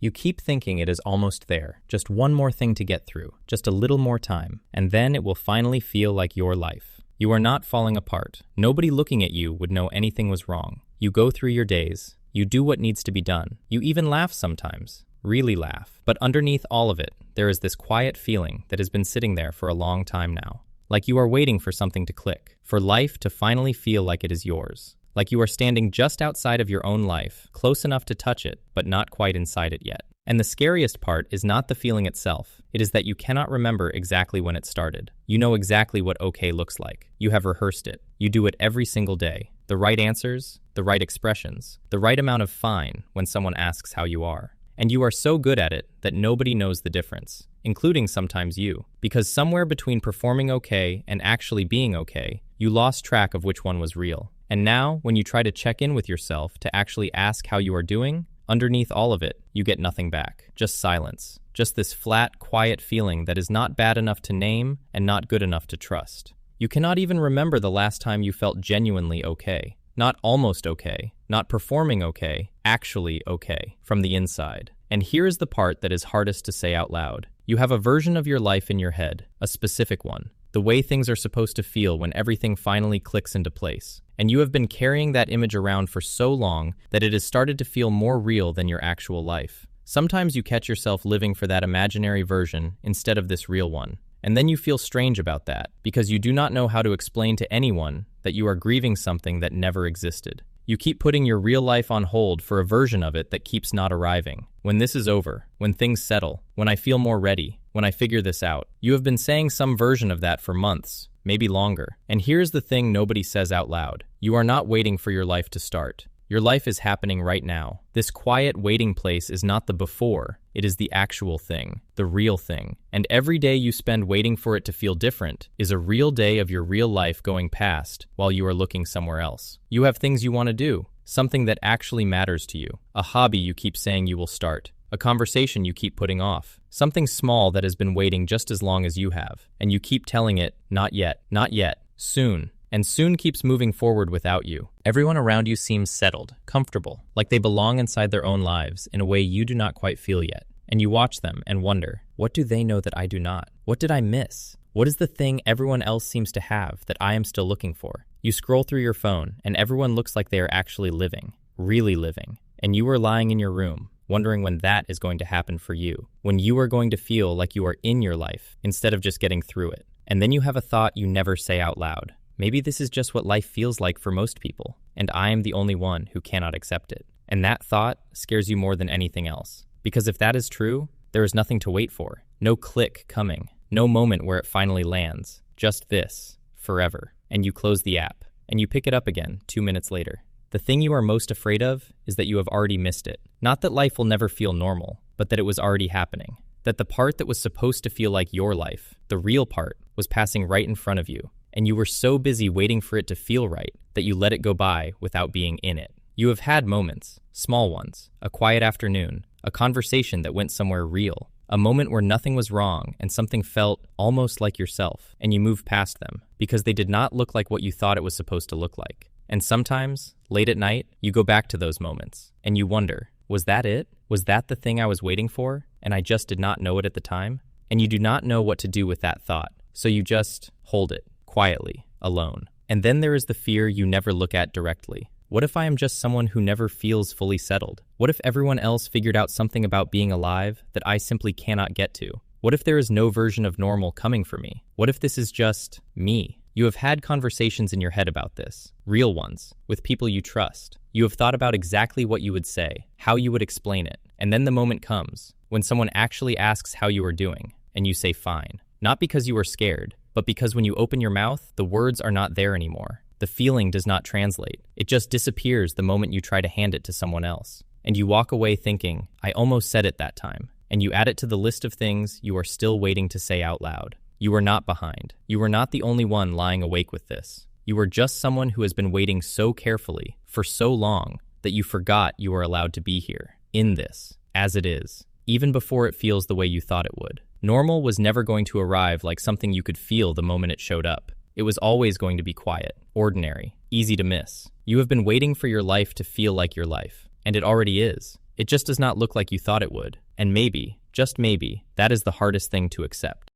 You keep thinking it is almost there, just one more thing to get through, just a little more time, and then it will finally feel like your life. You are not falling apart. Nobody looking at you would know anything was wrong. You go through your days. You do what needs to be done. You even laugh sometimes. Really laugh. But underneath all of it, there is this quiet feeling that has been sitting there for a long time now. Like you are waiting for something to click, for life to finally feel like it is yours. Like you are standing just outside of your own life, close enough to touch it, but not quite inside it yet. And the scariest part is not the feeling itself. It is that you cannot remember exactly when it started. You know exactly what okay looks like. You have rehearsed it. You do it every single day. The right answers, the right expressions, the right amount of fine when someone asks how you are. And you are so good at it that nobody knows the difference, including sometimes you. Because somewhere between performing okay and actually being okay, you lost track of which one was real. And now, when you try to check in with yourself to actually ask how you are doing, underneath all of it, you get nothing back. Just silence. Just this flat, quiet feeling that is not bad enough to name and not good enough to trust. You cannot even remember the last time you felt genuinely okay. Not almost okay, not performing okay, actually okay, from the inside. And here is the part that is hardest to say out loud. You have a version of your life in your head, a specific one, the way things are supposed to feel when everything finally clicks into place. And you have been carrying that image around for so long that it has started to feel more real than your actual life. Sometimes you catch yourself living for that imaginary version instead of this real one. And then you feel strange about that because you do not know how to explain to anyone that you are grieving something that never existed. You keep putting your real life on hold for a version of it that keeps not arriving. When this is over, when things settle, when I feel more ready, when I figure this out, you have been saying some version of that for months, maybe longer. And here's the thing nobody says out loud. You are not waiting for your life to start. Your life is happening right now. This quiet waiting place is not the before, it is the actual thing, the real thing. And every day you spend waiting for it to feel different is a real day of your real life going past while you are looking somewhere else. You have things you want to do, something that actually matters to you, a hobby you keep saying you will start, a conversation you keep putting off, something small that has been waiting just as long as you have, and you keep telling it, not yet, soon. And soon keeps moving forward without you. Everyone around you seems settled, comfortable, like they belong inside their own lives in a way you do not quite feel yet. And you watch them and wonder, what do they know that I do not? What did I miss? What is the thing everyone else seems to have that I am still looking for? You scroll through your phone and everyone looks like they are actually living, really living. And you are lying in your room, wondering when that is going to happen for you, when you are going to feel like you are in your life instead of just getting through it. And then you have a thought you never say out loud. Maybe this is just what life feels like for most people, and I am the only one who cannot accept it. And that thought scares you more than anything else. Because if that is true, there is nothing to wait for. No click coming. No moment where it finally lands. Just this. Forever. And you close the app. And you pick it up again 2 minutes later. The thing you are most afraid of is that you have already missed it. Not that life will never feel normal, but that it was already happening. That the part that was supposed to feel like your life, the real part, was passing right in front of you. And you were so busy waiting for it to feel right that you let it go by without being in it. You have had moments, small ones, a quiet afternoon, a conversation that went somewhere real, a moment where nothing was wrong and something felt almost like yourself, and you moved past them because they did not look like what you thought it was supposed to look like. And sometimes, late at night, you go back to those moments and you wonder, was that it? Was that the thing I was waiting for and I just did not know it at the time? And you do not know what to do with that thought, so you just hold it. Quietly, alone. And then there is the fear you never look at directly. What if I am just someone who never feels fully settled? What if everyone else figured out something about being alive that I simply cannot get to? What if there is no version of normal coming for me? What if this is just me? You have had conversations in your head about this, real ones, with people you trust. You have thought about exactly what you would say, how you would explain it. And then the moment comes when someone actually asks how you are doing, and you say fine. Not because you are scared, but because when you open your mouth, the words are not there anymore. The feeling does not translate. It just disappears the moment you try to hand it to someone else. And you walk away thinking, I almost said it that time. And you add it to the list of things you are still waiting to say out loud. You are not behind. You are not the only one lying awake with this. You are just someone who has been waiting so carefully for so long that you forgot you are allowed to be here, in this, as it is, even before it feels the way you thought it would. Normal was never going to arrive like something you could feel the moment it showed up. It was always going to be quiet, ordinary, easy to miss. You have been waiting for your life to feel like your life, and it already is. It just does not look like you thought it would. And maybe, just maybe, that is the hardest thing to accept.